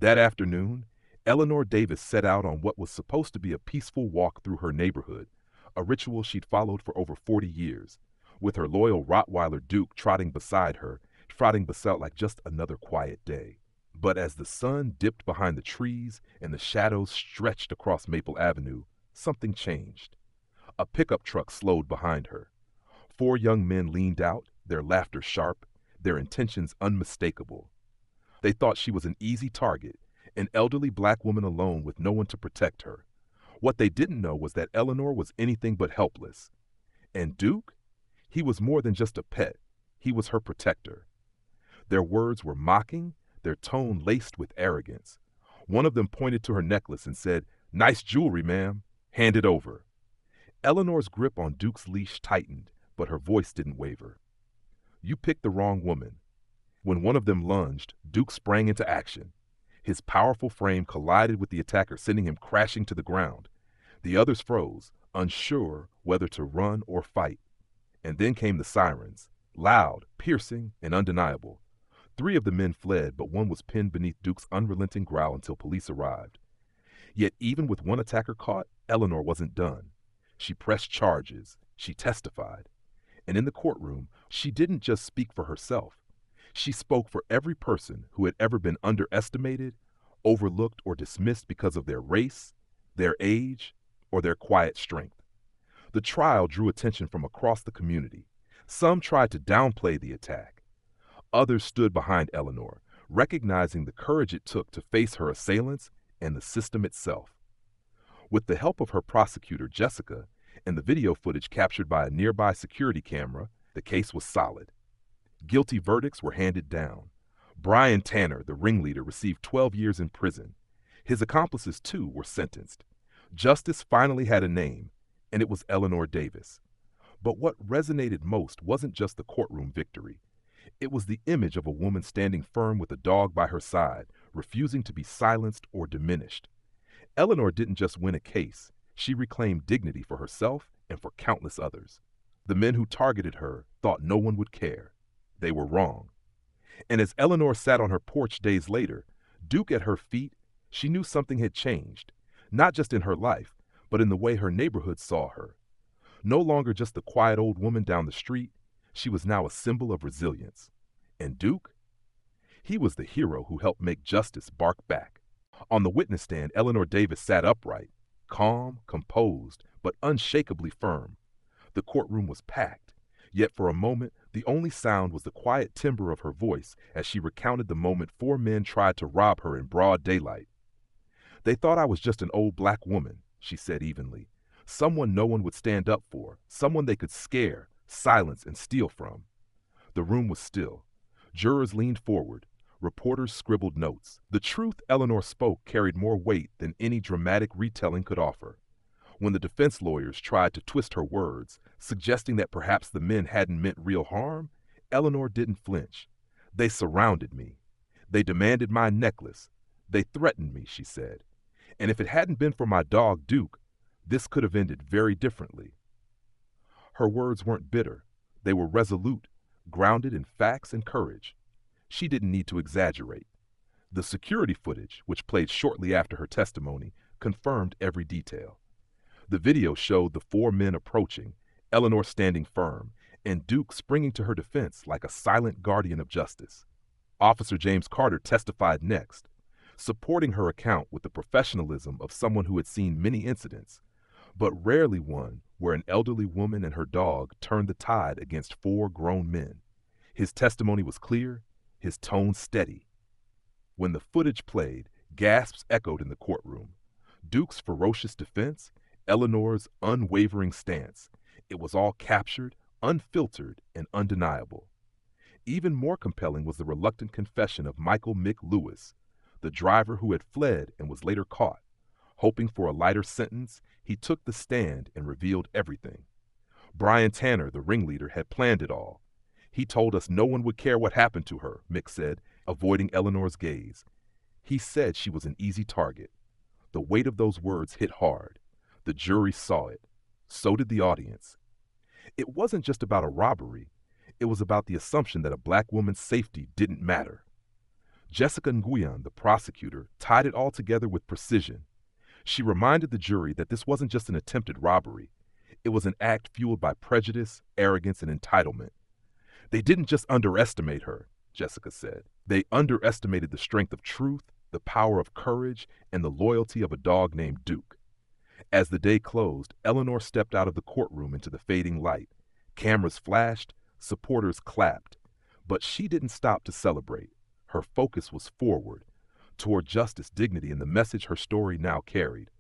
That afternoon, Eleanor Davis set out on what was supposed to be a peaceful walk through her neighborhood, a ritual she'd followed for over 40 years, with her loyal Rottweiler Duke trotting beside her, trotting beside like just another quiet day. But as the sun dipped behind the trees and the shadows stretched across Maple Avenue, something changed. A pickup truck slowed behind her. 4 young men leaned out, their laughter sharp, their intentions unmistakable. They thought she was an easy target, an elderly black woman alone with no one to protect her. What they didn't know was that Eleanor was anything but helpless. And Duke? He was more than just a pet. He was her protector. Their words were mocking, their tone laced with arrogance. One of them pointed to her necklace and said, "Nice jewelry, ma'am. Hand it over." Eleanor's grip on Duke's leash tightened, but her voice didn't waver. "You picked the wrong woman." When one of them lunged, Duke sprang into action. His powerful frame collided with the attacker, sending him crashing to the ground. The others froze, unsure whether to run or fight. And then came the sirens, loud, piercing, and undeniable. 3 of the men fled, but one was pinned beneath Duke's unrelenting growl until police arrived. Yet even with one attacker caught, Eleanor wasn't done. She pressed charges. She testified. And in the courtroom, she didn't just speak for herself. She spoke for every person who had ever been underestimated, overlooked, or dismissed because of their race, their age, or their quiet strength. The trial drew attention from across the community. Some tried to downplay the attack. Others stood behind Eleanor, recognizing the courage it took to face her assailants and the system itself. With the help of her prosecutor, Jessica, and the video footage captured by a nearby security camera, the case was solid. Guilty verdicts were handed down. Brian Tanner, the ringleader, received 12 years in prison. His accomplices, too, were sentenced. Justice finally had a name, and it was Eleanor Davis. But what resonated most wasn't just the courtroom victory. It was the image of a woman standing firm with a dog by her side, refusing to be silenced or diminished. Eleanor didn't just win a case. She reclaimed dignity for herself and for countless others. The men who targeted her thought no one would care. They were wrong. And as Eleanor sat on her porch days later, Duke at her feet, she knew something had changed, not just in her life, but in the way her neighborhood saw her. No longer just the quiet old woman down the street, she was now a symbol of resilience. And Duke? He was the hero who helped make justice bark back. On the witness stand, Eleanor Davis sat upright, calm, composed, but unshakably firm. The courtroom was packed, yet for a moment, the only sound was the quiet timbre of her voice as she recounted the moment 4 men tried to rob her in broad daylight. "They thought I was just an old black woman," she said evenly. "Someone no one would stand up for, someone they could scare, silence, and steal from." The room was still. Jurors leaned forward. Reporters scribbled notes. The truth Eleanor spoke carried more weight than any dramatic retelling could offer. When the defense lawyers tried to twist her words, suggesting that perhaps the men hadn't meant real harm, Eleanor didn't flinch. "They surrounded me. They demanded my necklace. They threatened me," she said. "And if it hadn't been for my dog, Duke, this could have ended very differently." Her words weren't bitter. They were resolute, grounded in facts and courage. She didn't need to exaggerate. The security footage, which played shortly after her testimony, confirmed every detail. The video showed the 4 men approaching, Eleanor standing firm, and Duke springing to her defense like a silent guardian of justice. Officer James Carter testified next, supporting her account with the professionalism of someone who had seen many incidents, but rarely one where an elderly woman and her dog turned the tide against 4 grown men. His testimony was clear, his tone steady. When the footage played, gasps echoed in the courtroom. Duke's ferocious defense, Eleanor's unwavering stance. It was all captured, unfiltered, and undeniable. Even more compelling was the reluctant confession of Michael Mick Lewis, the driver who had fled and was later caught. Hoping for a lighter sentence, he took the stand and revealed everything. Brian Tanner, the ringleader, had planned it all. "He told us no one would care what happened to her," Mick said, avoiding Eleanor's gaze. "He said she was an easy target." The weight of those words hit hard. The jury saw it. So did the audience. It wasn't just about a robbery. It was about the assumption that a black woman's safety didn't matter. Jessica Nguyen, the prosecutor, tied it all together with precision. She reminded the jury that this wasn't just an attempted robbery. It was an act fueled by prejudice, arrogance, and entitlement. They didn't just underestimate her, Jessica said. They underestimated the strength of truth, the power of courage, and the loyalty of a dog named Duke. As the day closed, Eleanor stepped out of the courtroom into the fading light. Cameras flashed, supporters clapped. But she didn't stop to celebrate. Her focus was forward, toward justice, dignity, and the message her story now carried.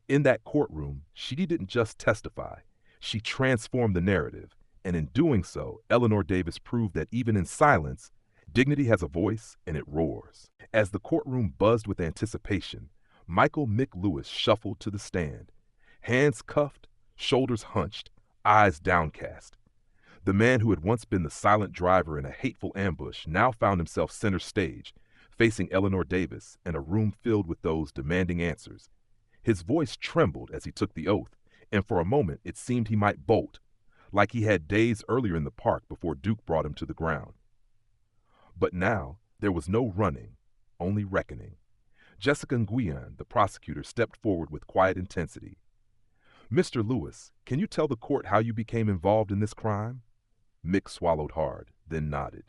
In that courtroom, she didn't just testify. She transformed the narrative. And in doing so, Eleanor Davis proved that even in silence, dignity has a voice and it roars. As the courtroom buzzed with anticipation, Michael Mick Lewis shuffled to the stand. Hands cuffed, shoulders hunched, eyes downcast. The man who had once been the silent driver in a hateful ambush now found himself center stage, facing Eleanor Davis and a room filled with those demanding answers. His voice trembled as he took the oath, and for a moment it seemed he might bolt, like he had days earlier in the park before Duke brought him to the ground. But now there was no running, only reckoning. Jessica Nguyen, the prosecutor, stepped forward with quiet intensity. "Mr. Lewis, can you tell the court how you became involved in this crime?" Mick swallowed hard, then nodded.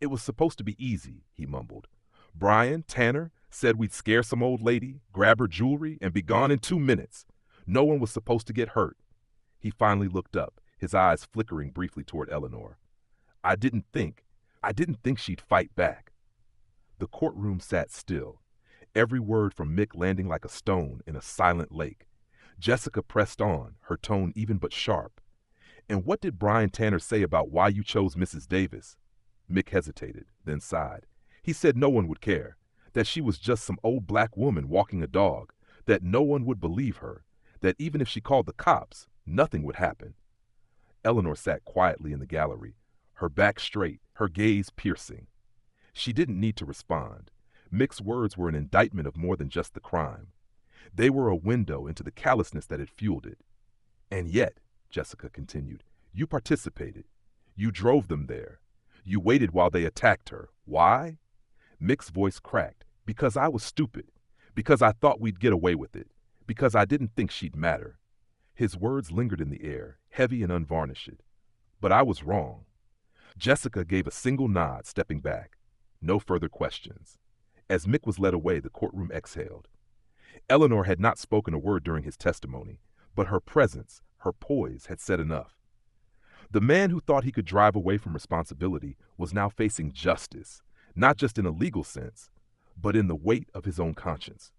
"It was supposed to be easy," he mumbled. "Brian, Tanner, said we'd scare some old lady, grab her jewelry, and be gone in 2 minutes. No one was supposed to get hurt." He finally looked up, his eyes flickering briefly toward Eleanor. I didn't think she'd fight back." The courtroom sat still, every word from Mick landing like a stone in a silent lake. Jessica pressed on, her tone even but sharp. "And what did Brian Tanner say about why you chose Mrs. Davis?" Mick hesitated, then sighed. "He said no one would care, that she was just some old black woman walking a dog, that no one would believe her, that even if she called the cops, nothing would happen." Eleanor sat quietly in the gallery, her back straight, her gaze piercing. She didn't need to respond. Mick's words were an indictment of more than just the crime. They were a window into the callousness that had fueled it. "And yet," Jessica continued, "you participated. You drove them there. You waited while they attacked her. Why?" Mick's voice cracked. "Because I was stupid. Because I thought we'd get away with it. Because I didn't think she'd matter." His words lingered in the air, heavy and unvarnished. "But I was wrong." Jessica gave a single nod, stepping back. No further questions. As Mick was led away, the courtroom exhaled. Eleanor had not spoken a word during his testimony, but her presence, her poise, had said enough. The man who thought he could drive away from responsibility was now facing justice, not just in a legal sense, but in the weight of his own conscience.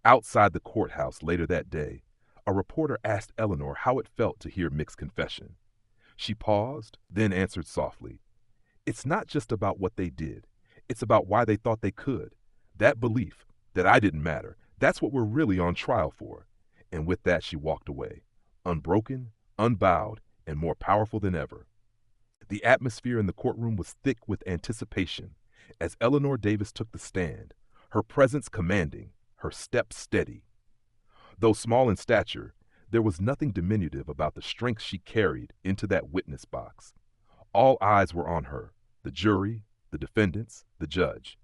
Outside the courthouse later that day, a reporter asked Eleanor how it felt to hear Mick's confession. She paused, then answered softly, "It's not just about what they did. It's about why they thought they could. That belief, that I didn't matter, that's what we're really on trial for." And with that, she walked away, unbroken, unbowed, and more powerful than ever. The atmosphere in the courtroom was thick with anticipation as Eleanor Davis took the stand, her presence commanding, her step steady. Though small in stature, there was nothing diminutive about the strength she carried into that witness box. All eyes were on her, the jury, the defendants, the judge.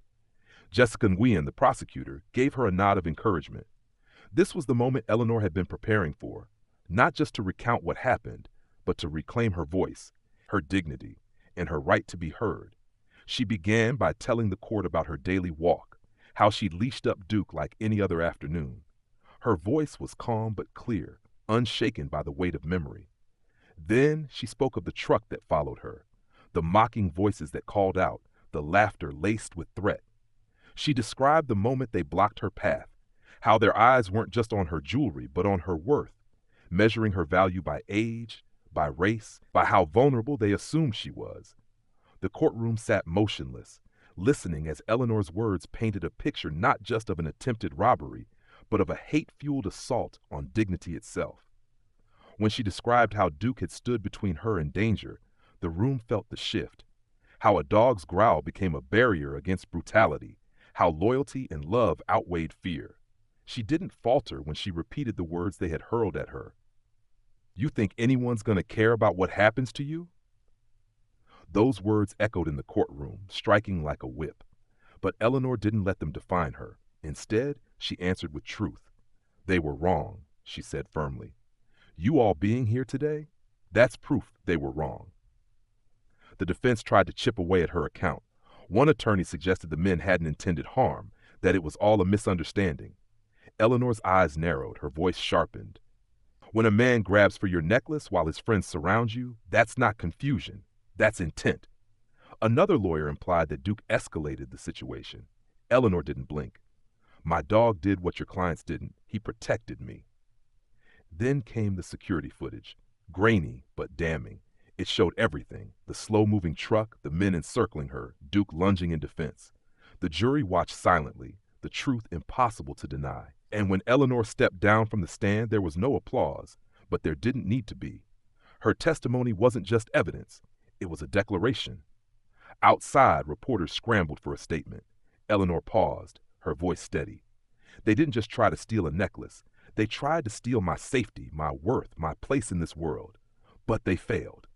Jessica Nguyen, the prosecutor, gave her a nod of encouragement. This was the moment Eleanor had been preparing for, not just to recount what happened, but to reclaim her voice, her dignity, and her right to be heard. She began by telling the court about her daily walk, how she'd leashed up Duke like any other afternoon. Her voice was calm but clear, unshaken by the weight of memory. Then she spoke of the truck that followed her, the mocking voices that called out, the laughter laced with threat. She described the moment they blocked her path, how their eyes weren't just on her jewelry, but on her worth, measuring her value by age, by race, by how vulnerable they assumed she was. The courtroom sat motionless, listening as Eleanor's words painted a picture not just of an attempted robbery, but of a hate-fueled assault on dignity itself. When she described how Duke had stood between her and danger, the room felt the shift, how a dog's growl became a barrier against brutality, how loyalty and love outweighed fear. She didn't falter when she repeated the words they had hurled at her. "You think anyone's going to care about what happens to you?" Those words echoed in the courtroom, striking like a whip. But Eleanor didn't let them define her. Instead, she answered with truth. They were wrong, she said firmly. You all being here today? That's proof they were wrong. The defense tried to chip away at her account. One attorney suggested the men hadn't intended harm, that it was all a misunderstanding. Eleanor's eyes narrowed, her voice sharpened. When a man grabs for your necklace while his friends surround you, that's not confusion. That's intent. Another lawyer implied that Duke escalated the situation. Eleanor didn't blink. My dog did what your clients didn't. He protected me. Then came the security footage. Grainy, but damning. It showed everything. The slow-moving truck, the men encircling her, Duke lunging in defense. The jury watched silently, the truth impossible to deny. And when Eleanor stepped down from the stand, there was no applause, but there didn't need to be. Her testimony wasn't just evidence. It was a declaration. Outside, reporters scrambled for a statement. Eleanor paused, her voice steady. They didn't just try to steal a necklace. They tried to steal my safety, my worth, my place in this world. But they failed.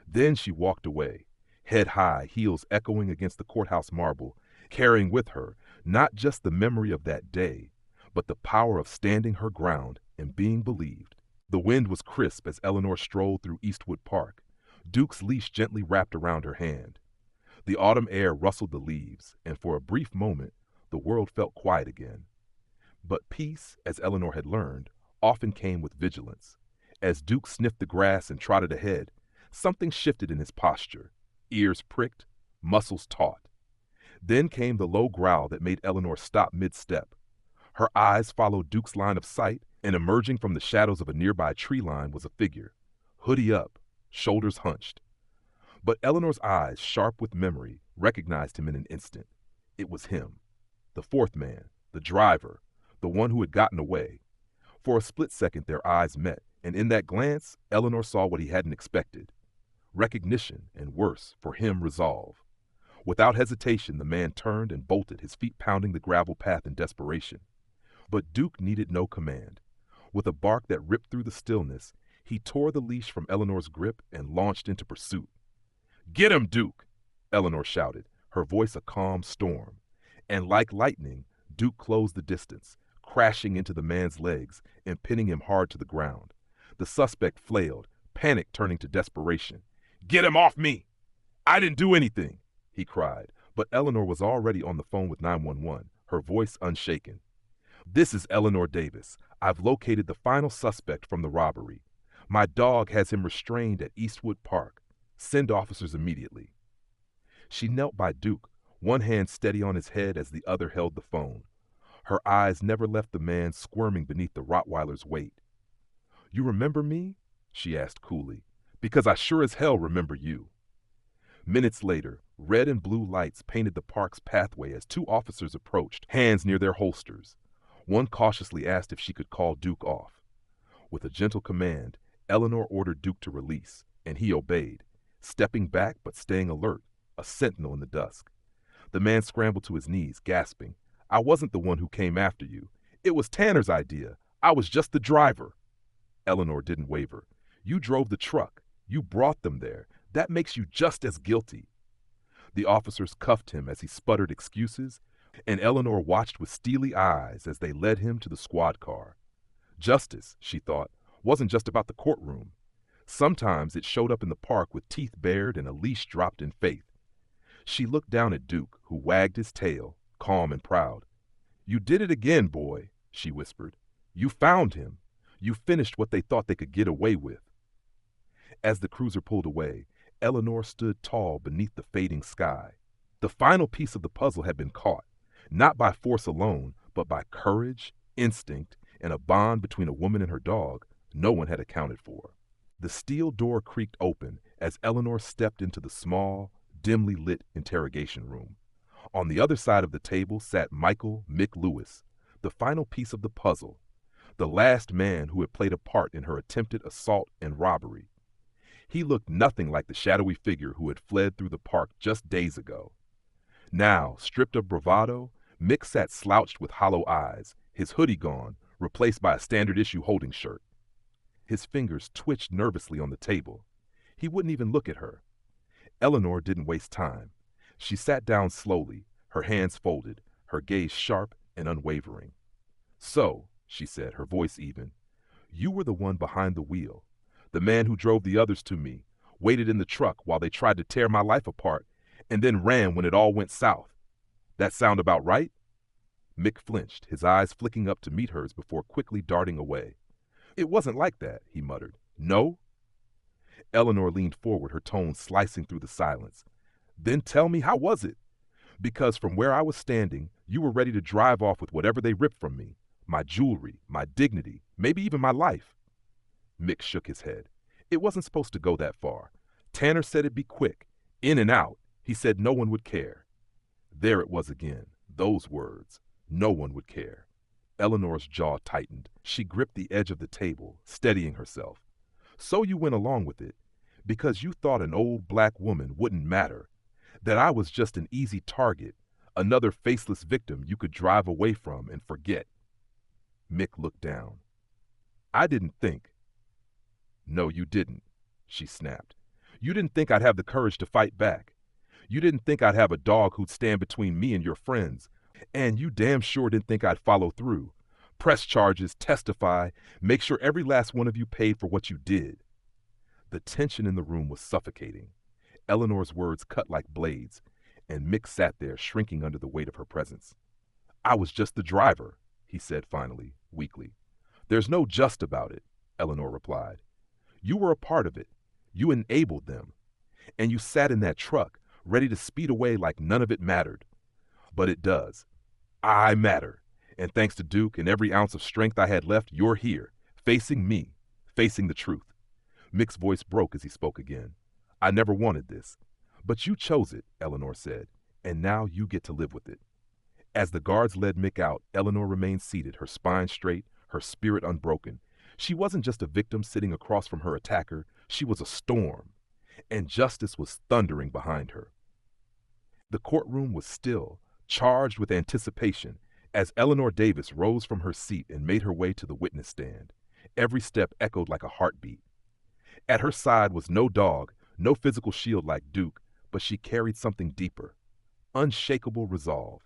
Then she walked away, head high, heels echoing against the courthouse marble, carrying with her not just the memory of that day, but the power of standing her ground and being believed. The wind was crisp as Eleanor strolled through Eastwood Park, Duke's leash gently wrapped around her hand. The autumn air rustled the leaves, and for a brief moment, the world felt quiet again. But peace, as Eleanor had learned, often came with vigilance. As Duke sniffed the grass and trotted ahead, something shifted in his posture. Ears pricked, muscles taut. Then came the low growl that made Eleanor stop mid-step. Her eyes followed Duke's line of sight, and emerging from the shadows of a nearby tree line was a figure. Hoodie up, shoulders hunched. But Eleanor's eyes, sharp with memory, recognized him in an instant. It was him. The fourth man, the driver, the one who had gotten away. For a split second their eyes met, and in that glance, Eleanor saw what he hadn't expected. Recognition, and worse, for him, resolve. Without hesitation, the man turned and bolted, his feet pounding the gravel path in desperation. But Duke needed no command. With a bark that ripped through the stillness, he tore the leash from Eleanor's grip and launched into pursuit. "Get him, Duke!" Eleanor shouted, her voice a calm storm. And like lightning, Duke closed the distance, crashing into the man's legs and pinning him hard to the ground. The suspect flailed, panic turning to desperation. "Get him off me! I didn't do anything!" he cried, but Eleanor was already on the phone with 911, her voice unshaken. "This is Eleanor Davis. I've located the final suspect from the robbery. My dog has him restrained at Eastwood Park. Send officers immediately." She knelt by Duke, one hand steady on his head as the other held the phone. Her eyes never left the man squirming beneath the Rottweiler's weight. "You remember me?" she asked coolly. "Because I sure as hell remember you." Minutes later, red and blue lights painted the park's pathway as two officers approached, hands near their holsters. One cautiously asked if she could call Duke off. With a gentle command, Eleanor ordered Duke to release, and he obeyed, stepping back but staying alert, a sentinel in the dusk. The man scrambled to his knees, gasping. "I wasn't the one who came after you. It was Tanner's idea. I was just the driver." Eleanor didn't waver. "You drove the truck. You brought them there. That makes you just as guilty." The officers cuffed him as he sputtered excuses, and Eleanor watched with steely eyes as they led him to the squad car. Justice, she thought, wasn't just about the courtroom. Sometimes it showed up in the park with teeth bared and a leash dropped in faith. She looked down at Duke, who wagged his tail, calm and proud. "You did it again, boy," she whispered. "You found him. You finished what they thought they could get away with." As the cruiser pulled away, Eleanor stood tall beneath the fading sky. The final piece of the puzzle had been caught, not by force alone, but by courage, instinct, and a bond between a woman and her dog no one had accounted for. The steel door creaked open as Eleanor stepped into the small, dimly lit interrogation room. On the other side of the table sat Michael Mick Lewis, the final piece of the puzzle, the last man who had played a part in her attempted assault and robbery. He looked nothing like the shadowy figure who had fled through the park just days ago. Now, stripped of bravado, Mick sat slouched with hollow eyes, his hoodie gone, replaced by a standard-issue holding shirt. His fingers twitched nervously on the table. He wouldn't even look at her. Eleanor didn't waste time. She sat down slowly, her hands folded, her gaze sharp and unwavering. "So," she said, her voice even, "you were the one behind the wheel, the man who drove the others to me, waited in the truck while they tried to tear my life apart, and then ran when it all went south. That sound about right?" Mick flinched, his eyes flicking up to meet hers before quickly darting away. "It wasn't like that," he muttered. "No?" Eleanor leaned forward, her tone slicing through the silence. "Then tell me, how was it? Because from where I was standing, you were ready to drive off with whatever they ripped from me. My jewelry, my dignity, maybe even my life." Mick shook his head. "It wasn't supposed to go that far. Tanner said it'd be quick. In and out. He said no one would care." There it was again, those words. No one would care. Eleanor's jaw tightened. She gripped the edge of the table, steadying herself. "So you went along with it, because you thought an old black woman wouldn't matter, that I was just an easy target, another faceless victim you could drive away from and forget." Mick looked down. "I didn't think." "No, you didn't," she snapped. "You didn't think I'd have the courage to fight back. You didn't think I'd have a dog who'd stand between me and your friends. And you damn sure didn't think I'd follow through. Press charges, testify, make sure every last one of you paid for what you did." The tension in the room was suffocating. Eleanor's words cut like blades, and Mick sat there shrinking under the weight of her presence. "I was just the driver," he said finally, weakly. "There's no just about it," Eleanor replied. "You were a part of it. You enabled them. And you sat in that truck, ready to speed away like none of it mattered. But it does. I matter. And thanks to Duke and every ounce of strength I had left, you're here, facing me, facing the truth." Mick's voice broke as he spoke again. "I never wanted this. But you chose it," Eleanor said, "and now you get to live with it." As the guards led Mick out, Eleanor remained seated, her spine straight, her spirit unbroken. She wasn't just a victim sitting across from her attacker, she was a storm. And justice was thundering behind her. The courtroom was still, charged with anticipation, as Eleanor Davis rose from her seat and made her way to the witness stand. Every step echoed like a heartbeat. At her side was no dog, no physical shield like Duke, but she carried something deeper. Unshakable resolve.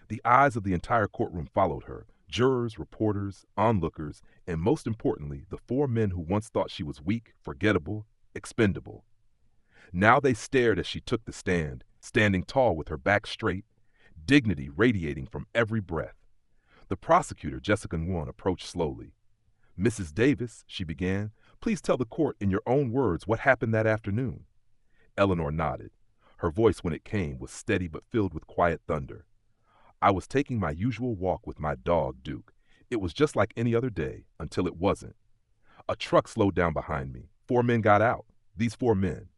The eyes of the entire courtroom followed her, jurors, reporters, onlookers, and most importantly, the four men who once thought she was weak, forgettable, expendable. Now they stared as she took the stand, standing tall with her back straight, dignity radiating from every breath. The prosecutor, Jessica Nguyen, approached slowly. "Mrs. Davis," she began, "please tell the court in your own words what happened that afternoon." Eleanor nodded. Her voice, when it came, was steady but filled with quiet thunder. "I was taking my usual walk with my dog, Duke. It was just like any other day, until it wasn't. A truck slowed down behind me. 4 men got out. These 4 men.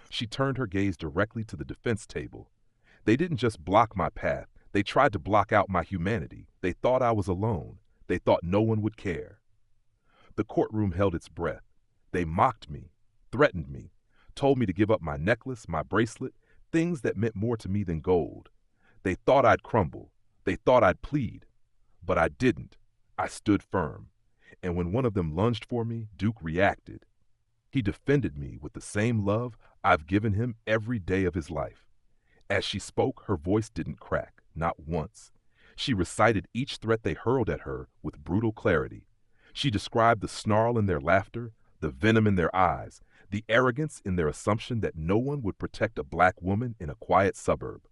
She turned her gaze directly to the defense table. "They didn't just block my path. They tried to block out my humanity. They thought I was alone. They thought no one would care." The courtroom held its breath. "They mocked me, threatened me, told me to give up my necklace, my bracelet, things that meant more to me than gold. They thought I'd crumble. They thought I'd plead. But I didn't. I stood firm. And when one of them lunged for me, Duke reacted. He defended me with the same love I've given him every day of his life." As she spoke, her voice didn't crack, not once. She recited each threat they hurled at her with brutal clarity. She described the snarl in their laughter, the venom in their eyes, the arrogance in their assumption that no one would protect a black woman in a quiet suburb.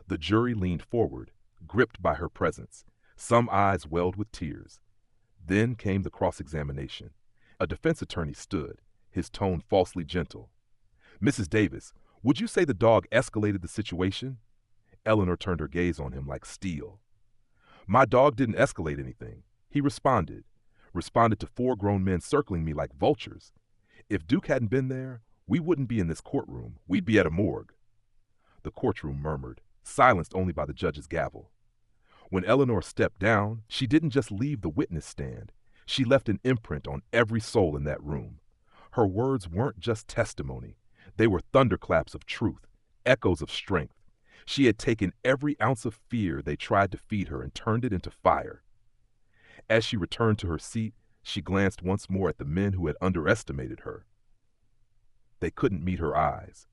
The jury leaned forward, gripped by her presence. Some eyes welled with tears. Then came the cross-examination. A defense attorney stood, his tone falsely gentle. "Mrs. Davis, would you say the dog escalated the situation?" Eleanor turned her gaze on him like steel. "My dog didn't escalate anything. He responded to 4 grown men circling me like vultures. If Duke hadn't been there, we wouldn't be in this courtroom. We'd be at a morgue." The courtroom murmured, silenced only by the judge's gavel. When Eleanor stepped down, she didn't just leave the witness stand. She left an imprint on every soul in that room. Her words weren't just testimony. They were thunderclaps of truth, echoes of strength. She had taken every ounce of fear they tried to feed her and turned it into fire. As she returned to her seat, she glanced once more at the men who had underestimated her. They couldn't meet her eyes.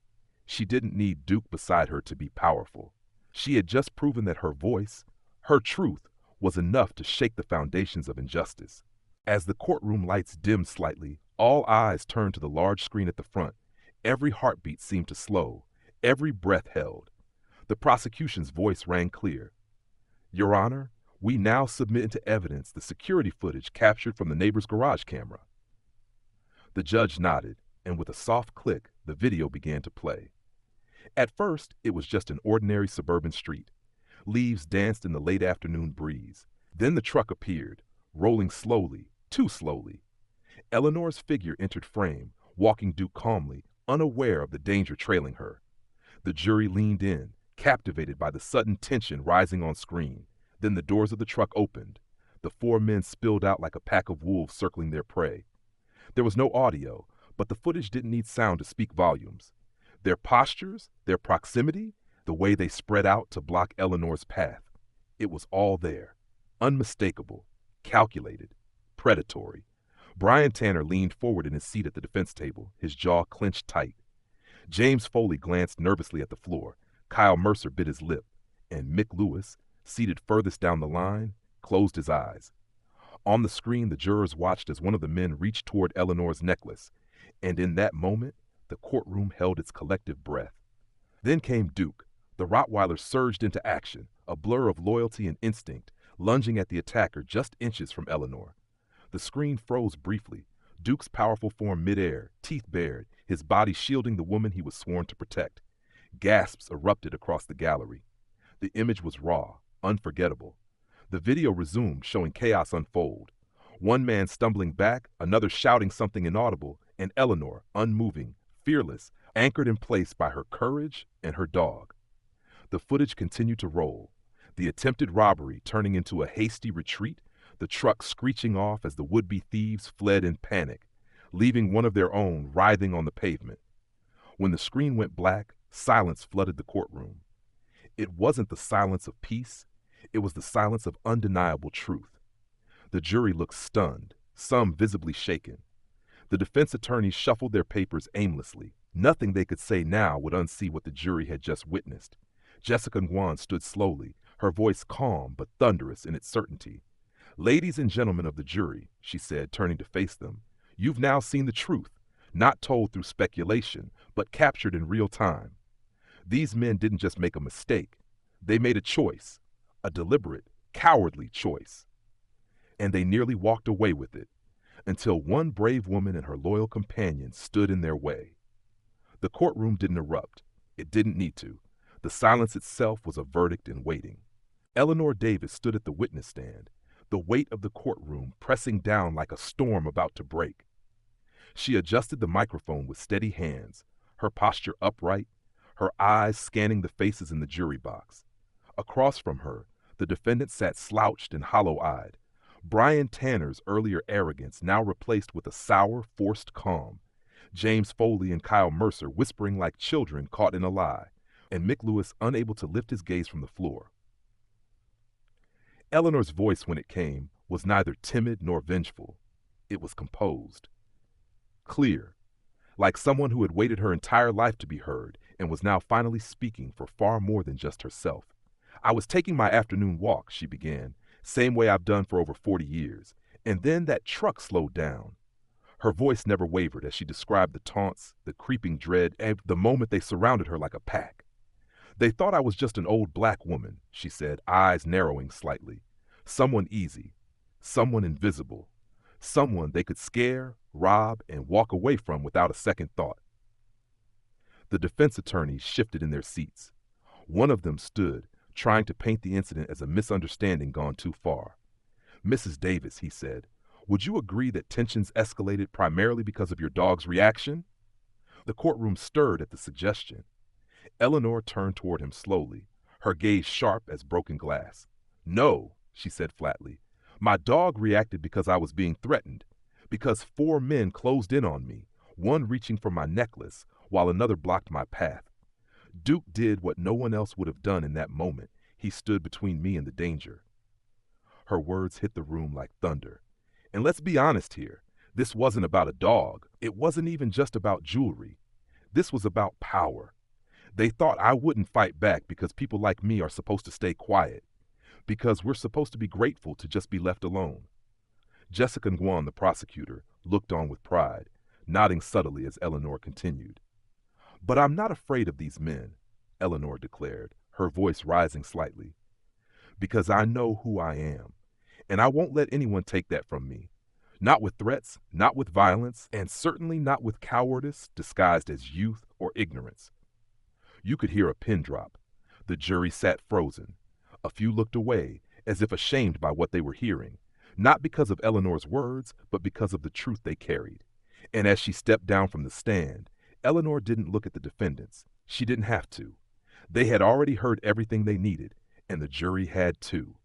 She didn't need Duke beside her to be powerful. She had just proven that her voice, her truth, was enough to shake the foundations of injustice. As the courtroom lights dimmed slightly, all eyes turned to the large screen at the front. Every heartbeat seemed to slow, every breath held. The prosecution's voice rang clear. Your Honor, we now submit into evidence the security footage captured from the neighbor's garage camera. The judge nodded, and with a soft click, the video began to play. At first, it was just an ordinary suburban street. Leaves danced in the late afternoon breeze. Then the truck appeared, rolling slowly, too slowly. Eleanor's figure entered frame, walking Duke calmly, unaware of the danger trailing her. The jury leaned in, captivated by the sudden tension rising on screen. Then the doors of the truck opened. The four men spilled out like a pack of wolves circling their prey. There was no audio, but the footage didn't need sound to speak volumes. Their postures, their proximity, the way they spread out to block Eleanor's path. It was all there. Unmistakable, calculated, predatory. Brian Tanner leaned forward in his seat at the defense table, his jaw clenched tight. James Foley glanced nervously at the floor. Kyle Mercer bit his lip, and Mick Lewis, seated furthest down the line, closed his eyes. On the screen, the jurors watched as one of the men reached toward Eleanor's necklace, and in that moment, the courtroom held its collective breath. Then came Duke. The Rottweiler surged into action, a blur of loyalty and instinct, lunging at the attacker just inches from Eleanor. The screen froze briefly, Duke's powerful form midair, teeth bared, his body shielding the woman he was sworn to protect. Gasps erupted across the gallery. The image was raw, unforgettable. The video resumed, showing chaos unfold. One man stumbling back, another shouting something inaudible, and Eleanor, unmoving, fearless, anchored in place by her courage and her dog. The footage continued to roll, the attempted robbery turning into a hasty retreat, the truck screeching off as the would-be thieves fled in panic, leaving one of their own writhing on the pavement. When the screen went black, silence flooded the courtroom. It wasn't the silence of peace, it was the silence of undeniable truth. The jury looked stunned, some visibly shaken. The defense attorneys shuffled their papers aimlessly. Nothing they could say now would unsee what the jury had just witnessed. Jessica Nguyen stood slowly, her voice calm but thunderous in its certainty. Ladies and gentlemen of the jury, she said, turning to face them, you've now seen the truth, not told through speculation, but captured in real time. These men didn't just make a mistake. They made a choice, a deliberate, cowardly choice. And they nearly walked away with it, until one brave woman and her loyal companion stood in their way. The courtroom didn't erupt. It didn't need to. The silence itself was a verdict in waiting. Eleanor Davis stood at the witness stand, the weight of the courtroom pressing down like a storm about to break. She adjusted the microphone with steady hands, her posture upright, her eyes scanning the faces in the jury box. Across from her, the defendant sat slouched and hollow-eyed, Brian Tanner's earlier arrogance now replaced with a sour, forced calm. James Foley and Kyle Mercer whispering like children caught in a lie, and Mick Lewis unable to lift his gaze from the floor. Eleanor's voice, when it came, was neither timid nor vengeful. It was composed. Clear, like someone who had waited her entire life to be heard and was now finally speaking for far more than just herself. I was taking my afternoon walk, she began, same way I've done for over 40 years, and then that truck slowed down. Her voice never wavered as she described the taunts, the creeping dread, and the moment they surrounded her like a pack. They thought I was just an old black woman, she said, eyes narrowing slightly. Someone easy, someone invisible, someone they could scare, rob, and walk away from without a second thought. The defense attorneys shifted in their seats. One of them stood, trying to paint the incident as a misunderstanding gone too far. Mrs. Davis, he said, would you agree that tensions escalated primarily because of your dog's reaction? The courtroom stirred at the suggestion. Eleanor turned toward him slowly, her gaze sharp as broken glass. No, she said flatly. My dog reacted because I was being threatened, because 4 men closed in on me, one reaching for my necklace while another blocked my path. Duke did what no one else would have done in that moment. He stood between me and the danger. Her words hit the room like thunder. And let's be honest here. This wasn't about a dog. It wasn't even just about jewelry. This was about power. They thought I wouldn't fight back because people like me are supposed to stay quiet, because we're supposed to be grateful to just be left alone. Jessica Nguyen, the prosecutor, looked on with pride, nodding subtly as Eleanor continued. But I'm not afraid of these men, Eleanor declared, her voice rising slightly, because I know who I am, and I won't let anyone take that from me. Not with threats, not with violence, and certainly not with cowardice disguised as youth or ignorance. You could hear a pin drop. The jury sat frozen. A few looked away, as if ashamed by what they were hearing, not because of Eleanor's words, but because of the truth they carried. And as she stepped down from the stand, Eleanor didn't look at the defendants. She didn't have to. They had already heard everything they needed, and the jury had too.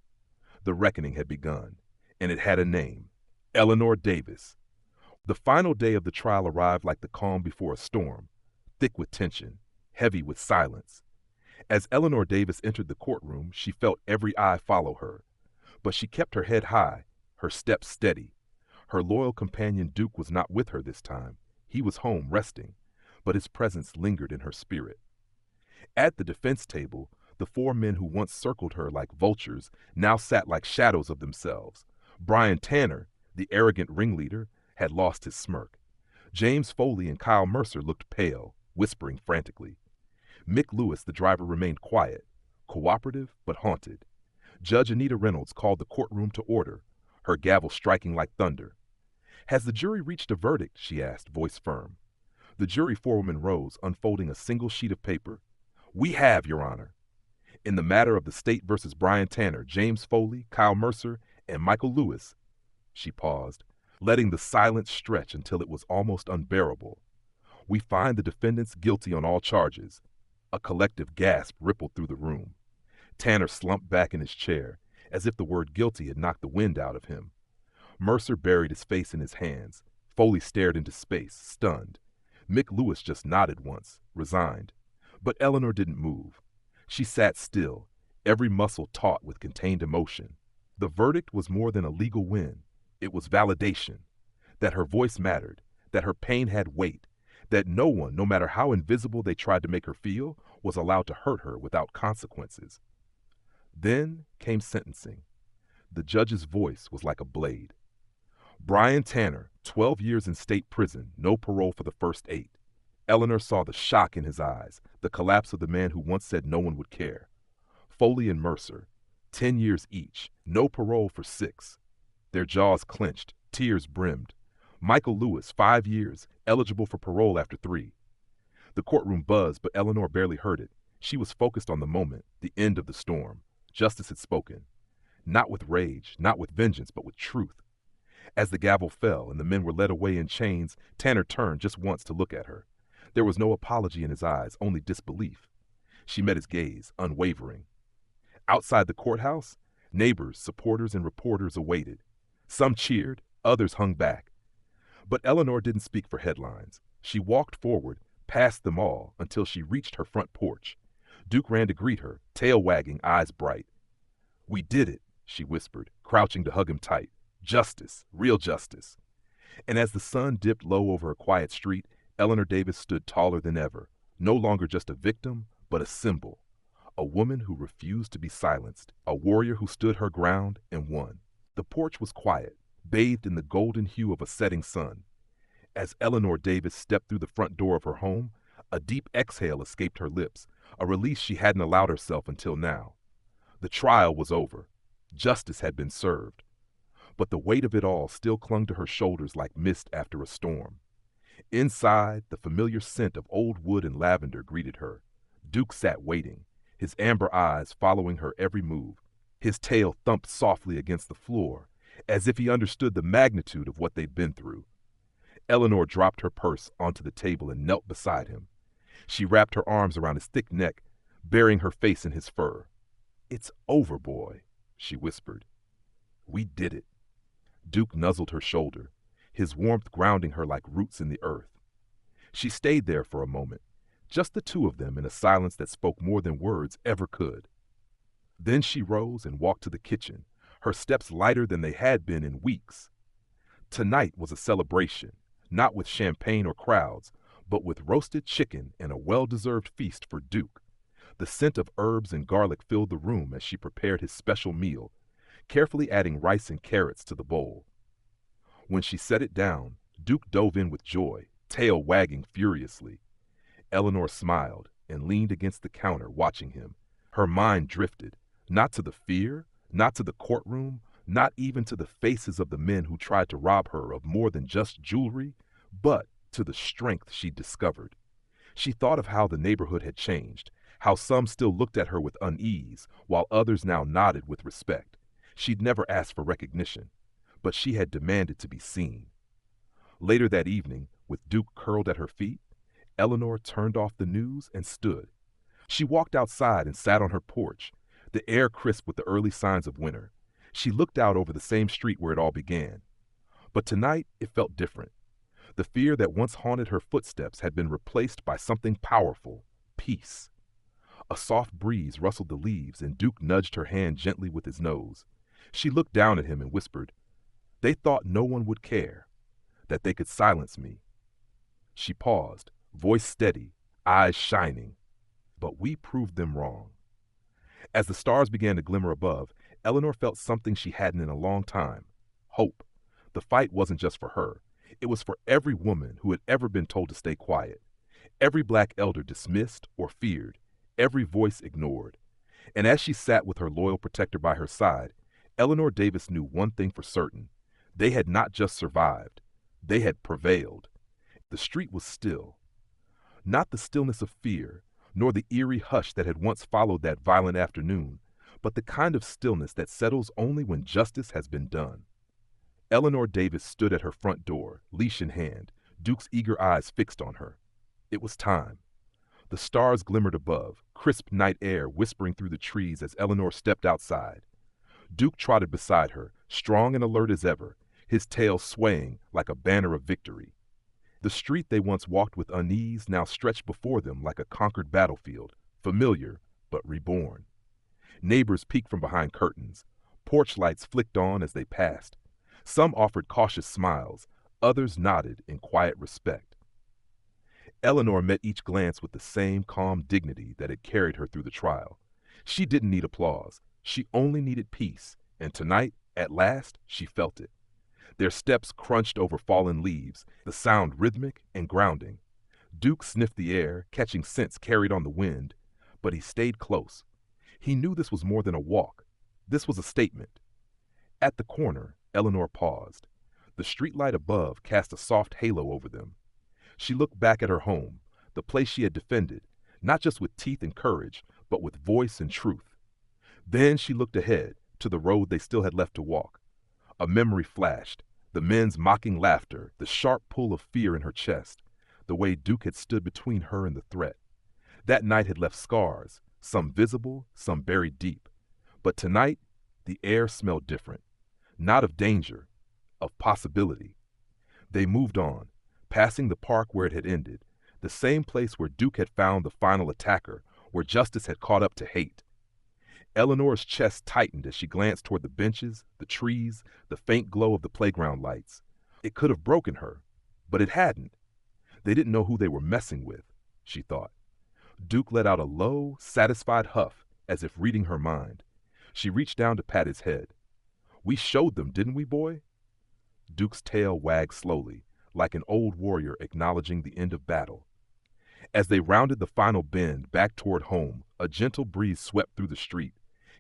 The reckoning had begun, and it had a name: Eleanor Davis. The final day of the trial arrived like the calm before a storm, thick with tension, heavy with silence. As Eleanor Davis entered the courtroom, she felt every eye follow her. But she kept her head high, her steps steady. Her loyal companion Duke was not with her this time. He was home resting, but his presence lingered in her spirit. At the defense table, the four men who once circled her like vultures now sat like shadows of themselves. Brian Tanner, the arrogant ringleader, had lost his smirk. James Foley and Kyle Mercer looked pale, whispering frantically. Mick Lewis, the driver, remained quiet, cooperative but haunted. Judge Anita Reynolds called the courtroom to order, her gavel striking like thunder. "Has the jury reached a verdict?" she asked, voice firm. The jury forewoman rose, unfolding a single sheet of paper. "We have, Your Honor. In the matter of the state versus Brian Tanner, James Foley, Kyle Mercer, and Michael Lewis," she paused, letting the silence stretch until it was almost unbearable. "We find the defendants guilty on all charges." A collective gasp rippled through the room. Tanner slumped back in his chair, as if the word guilty had knocked the wind out of him. Mercer buried his face in his hands. Foley stared into space, stunned. Mick Lewis just nodded once, resigned. But Eleanor didn't move. She sat still, every muscle taut with contained emotion. The verdict was more than a legal win. It was validation. That her voice mattered, that her pain had weight, that no one, no matter how invisible they tried to make her feel, was allowed to hurt her without consequences. Then came sentencing. The judge's voice was like a blade. Brian Tanner, 12 years in state prison, no parole for the first 8. Eleanor saw the shock in his eyes, the collapse of the man who once said no one would care. Foley and Mercer, 10 years each, no parole for 6. Their jaws clenched, tears brimmed. Michael Lewis, 5 years, eligible for parole after 3. The courtroom buzzed, but Eleanor barely heard it. She was focused on the moment, the end of the storm. Justice had spoken. Not with rage, not with vengeance, but with truth. As the gavel fell and the men were led away in chains, Tanner turned just once to look at her. There was no apology in his eyes, only disbelief. She met his gaze, unwavering. Outside the courthouse, neighbors, supporters, and reporters awaited. Some cheered, others hung back. But Eleanor didn't speak for headlines. She walked forward, past them all, until she reached her front porch. Duke ran to greet her, tail wagging, eyes bright. "We did it," she whispered, crouching to hug him tight. "Justice, real justice." And as the sun dipped low over a quiet street, Eleanor Davis stood taller than ever, no longer just a victim, but a symbol. A woman who refused to be silenced, a warrior who stood her ground and won. The porch was quiet, bathed in the golden hue of a setting sun. As Eleanor Davis stepped through the front door of her home, a deep exhale escaped her lips, a release she hadn't allowed herself until now. The trial was over. Justice had been served. But the weight of it all still clung to her shoulders like mist after a storm. Inside, the familiar scent of old wood and lavender greeted her. Duke sat waiting, his amber eyes following her every move. His tail thumped softly against the floor, as if he understood the magnitude of what they'd been through. Eleanor dropped her purse onto the table and knelt beside him. She wrapped her arms around his thick neck, burying her face in his fur. "It's over, boy," she whispered. "We did it." Duke nuzzled her shoulder, his warmth grounding her like roots in the earth. She stayed there for a moment, just the two of them in a silence that spoke more than words ever could. Then she rose and walked to the kitchen, her steps lighter than they had been in weeks. Tonight was a celebration, not with champagne or crowds, but with roasted chicken and a well-deserved feast for Duke. The scent of herbs and garlic filled the room as she prepared his special meal, carefully adding rice and carrots to the bowl. When she set it down, Duke dove in with joy, tail wagging furiously. Eleanor smiled and leaned against the counter, watching him. Her mind drifted, not to the fear, not to the courtroom, not even to the faces of the men who tried to rob her of more than just jewelry, but to the strength she discovered. She thought of how the neighborhood had changed, how some still looked at her with unease, while others now nodded with respect. She'd never asked for recognition, but she had demanded to be seen. Later that evening, with Duke curled at her feet, Eleanor turned off the news and stood. She walked outside and sat on her porch, the air crisp with the early signs of winter. She looked out over the same street where it all began. But tonight, it felt different. The fear that once haunted her footsteps had been replaced by something powerful: peace. A soft breeze rustled the leaves, and Duke nudged her hand gently with his nose. She looked down at him and whispered, "They thought no one would care, that they could silence me." She paused, voice steady, eyes shining. But we proved them wrong. As the stars began to glimmer above, Eleanor felt something she hadn't in a long time: hope. The fight wasn't just for her. It was for every woman who had ever been told to stay quiet, every black elder dismissed or feared, every voice ignored. And as she sat with her loyal protector by her side, Eleanor Davis knew one thing for certain: they had not just survived, they had prevailed. The street was still. Not the stillness of fear, nor the eerie hush that had once followed that violent afternoon, but the kind of stillness that settles only when justice has been done. Eleanor Davis stood at her front door, leash in hand, Duke's eager eyes fixed on her. It was time. The stars glimmered above, crisp night air whispering through the trees as Eleanor stepped outside. Duke trotted beside her, strong and alert as ever, his tail swaying like a banner of victory. The street they once walked with unease now stretched before them like a conquered battlefield, familiar but reborn. Neighbors peeked from behind curtains. Porch lights flicked on as they passed. Some offered cautious smiles, others nodded in quiet respect. Eleanor met each glance with the same calm dignity that had carried her through the trial. She didn't need applause. She only needed peace, and tonight, at last, she felt it. Their steps crunched over fallen leaves, the sound rhythmic and grounding. Duke sniffed the air, catching scents carried on the wind, but he stayed close. He knew this was more than a walk. This was a statement. At the corner, Eleanor paused. The streetlight above cast a soft halo over them. She looked back at her home, the place she had defended, not just with teeth and courage, but with voice and truth. Then she looked ahead, to the road they still had left to walk. A memory flashed, the men's mocking laughter, the sharp pull of fear in her chest, the way Duke had stood between her and the threat. That night had left scars, some visible, some buried deep. But tonight, the air smelled different. Not of danger, of possibility. They moved on, passing the park where it had ended, the same place where Duke had found the final attacker, where justice had caught up to hate. Eleanor's chest tightened as she glanced toward the benches, the trees, the faint glow of the playground lights. It could have broken her, but it hadn't. They didn't know who they were messing with, she thought. Duke let out a low, satisfied huff, as if reading her mind. She reached down to pat his head. "We showed them, didn't we, boy?" Duke's tail wagged slowly, like an old warrior acknowledging the end of battle. As they rounded the final bend back toward home, a gentle breeze swept through the street,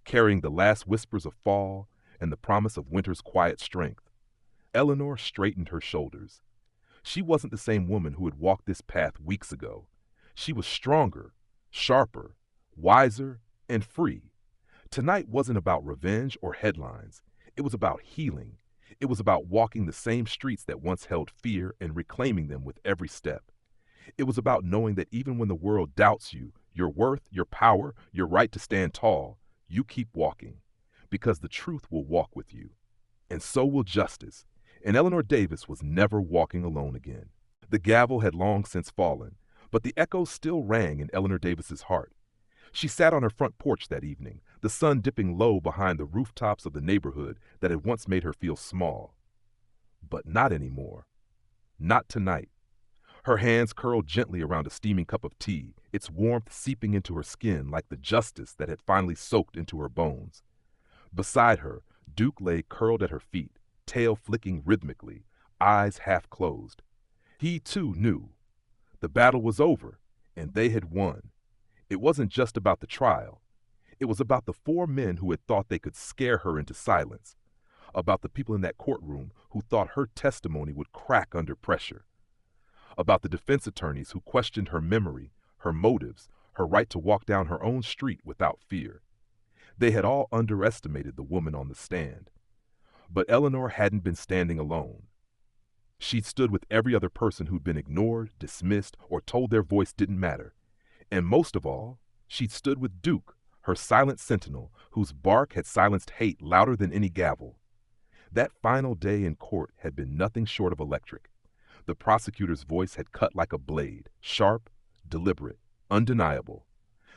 carrying the last whispers of fall and the promise of winter's quiet strength. Eleanor straightened her shoulders. She wasn't the same woman who had walked this path weeks ago. She was stronger, sharper, wiser, and free. Tonight wasn't about revenge or headlines. It was about healing. It was about walking the same streets that once held fear and reclaiming them with every step. It was about knowing that even when the world doubts you, your worth, your power, your right to stand tall, you keep walking, because the truth will walk with you. And so will justice. And Eleanor Davis was never walking alone again. The gavel had long since fallen, but the echoes still rang in Eleanor Davis's heart. She sat on her front porch that evening, the sun dipping low behind the rooftops of the neighborhood that had once made her feel small. But not anymore. Not tonight. Her hands curled gently around a steaming cup of tea, its warmth seeping into her skin like the justice that had finally soaked into her bones. Beside her, Duke lay curled at her feet, tail flicking rhythmically, eyes half closed. He, too, knew. The battle was over, and they had won. It wasn't just about the trial. It was about the four men who had thought they could scare her into silence, about the people in that courtroom who thought her testimony would crack under pressure, about the defense attorneys who questioned her memory, her motives, her right to walk down her own street without fear. They had all underestimated the woman on the stand. But Eleanor hadn't been standing alone. She'd stood with every other person who'd been ignored, dismissed, or told their voice didn't matter. And most of all, she'd stood with Duke, her silent sentinel, whose bark had silenced hate louder than any gavel. That final day in court had been nothing short of electric. The prosecutor's voice had cut like a blade, sharp, deliberate, undeniable.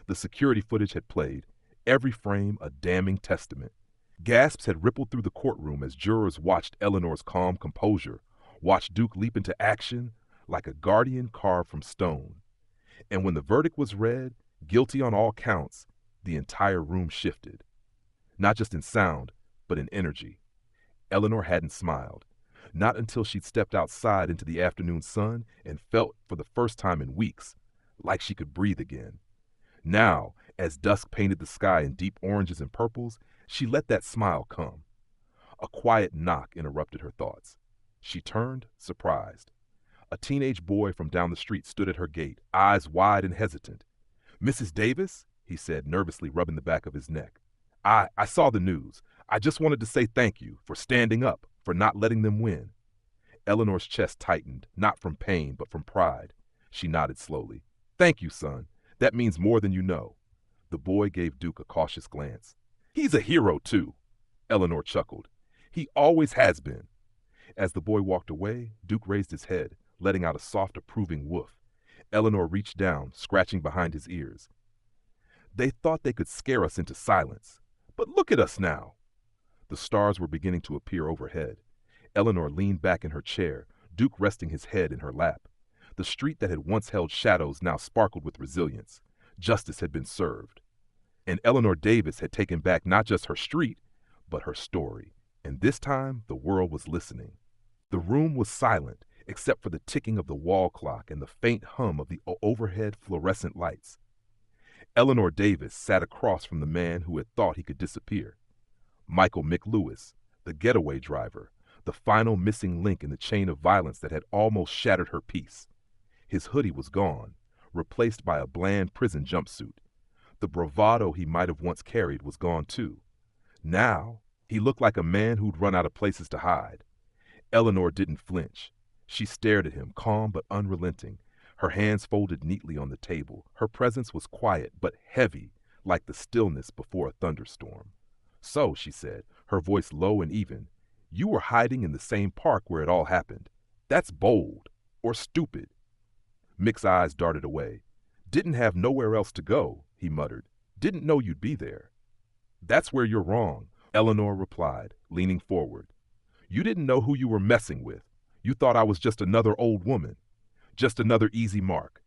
The security footage had played, every frame a damning testament. Gasps had rippled through the courtroom as jurors watched Eleanor's calm composure, watched Duke leap into action like a guardian carved from stone. And when the verdict was read, guilty on all counts, the entire room shifted. Not just in sound, but in energy. Eleanor hadn't smiled. Not until she'd stepped outside into the afternoon sun and felt, for the first time in weeks, like she could breathe again. Now, as dusk painted the sky in deep oranges and purples, she let that smile come. A quiet knock interrupted her thoughts. She turned, surprised. A teenage boy from down the street stood at her gate, eyes wide and hesitant. "Mrs. Davis?" he said, nervously rubbing the back of his neck. I saw the news. I just wanted to say thank you for standing up, for not letting them win." Eleanor's chest tightened, not from pain, but from pride. She nodded slowly. "Thank you, son. That means more than you know." The boy gave Duke a cautious glance. "He's a hero, too." Eleanor chuckled. "He always has been." As the boy walked away, Duke raised his head, letting out a soft, approving woof. Eleanor reached down, scratching behind his ears. "They thought they could scare us into silence. But look at us now." The stars were beginning to appear overhead. Eleanor leaned back in her chair, Duke resting his head in her lap. The street that had once held shadows now sparkled with resilience. Justice had been served. And Eleanor Davis had taken back not just her street, but her story. And this time, the world was listening. The room was silent, except for the ticking of the wall clock and the faint hum of the overhead fluorescent lights. Eleanor Davis sat across from the man who had thought he could disappear. Michael McLewis, the getaway driver, the final missing link in the chain of violence that had almost shattered her peace. His hoodie was gone, replaced by a bland prison jumpsuit. The bravado he might have once carried was gone too. Now, he looked like a man who'd run out of places to hide. Eleanor didn't flinch. She stared at him, calm but unrelenting, her hands folded neatly on the table. Her presence was quiet but heavy, like the stillness before a thunderstorm. "So," she said, her voice low and even, "you were hiding in the same park where it all happened. That's bold. Or stupid." Mick's eyes darted away. "Didn't have nowhere else to go," he muttered. "Didn't know you'd be there." "That's where you're wrong," Eleanor replied, leaning forward. "You didn't know who you were messing with. You thought I was just another old woman. Just another easy mark."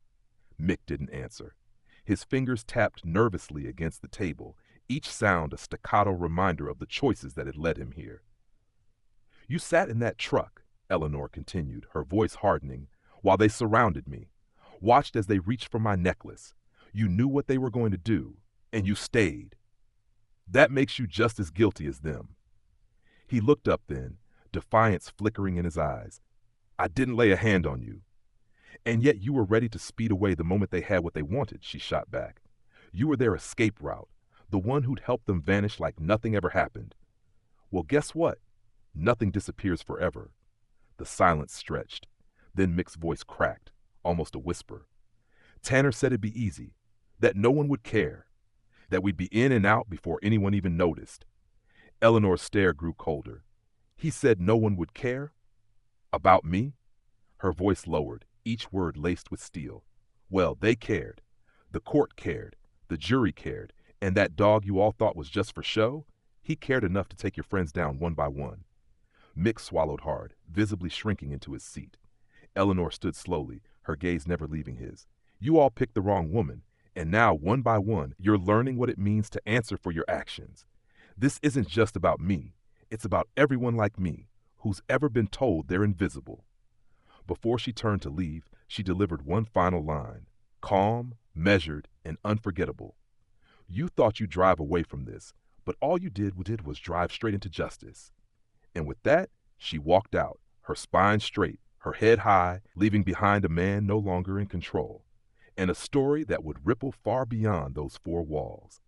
Mick didn't answer. His fingers tapped nervously against the table, each sound a staccato reminder of the choices that had led him here. "You sat in that truck," Eleanor continued, her voice hardening, "while they surrounded me, watched as they reached for my necklace. You knew what they were going to do, and you stayed. That makes you just as guilty as them." He looked up then, defiance flickering in his eyes. "I didn't lay a hand on you." "And yet you were ready to speed away the moment they had what they wanted," she shot back. "You were their escape route, the one who'd help them vanish like nothing ever happened. Well, guess what? Nothing disappears forever." The silence stretched. Then Mick's voice cracked, almost a whisper. "Tanner said it'd be easy, that no one would care, that we'd be in and out before anyone even noticed." Eleanor's stare grew colder. "He said no one would care? About me?" Her voice lowered, each word laced with steel. "Well, they cared. The court cared. The jury cared. And that dog you all thought was just for show, he cared enough to take your friends down one by one." Mick swallowed hard, visibly shrinking into his seat. Eleanor stood slowly, her gaze never leaving his. "You all picked the wrong woman, and now, one by one, you're learning what it means to answer for your actions. This isn't just about me. It's about everyone like me who's ever been told they're invisible." Before she turned to leave, she delivered one final line, calm, measured, and unforgettable. "You thought you'd drive away from this, but all you did was drive straight into justice." And with that, she walked out, her spine straight, her head high, leaving behind a man no longer in control, and a story that would ripple far beyond those four walls.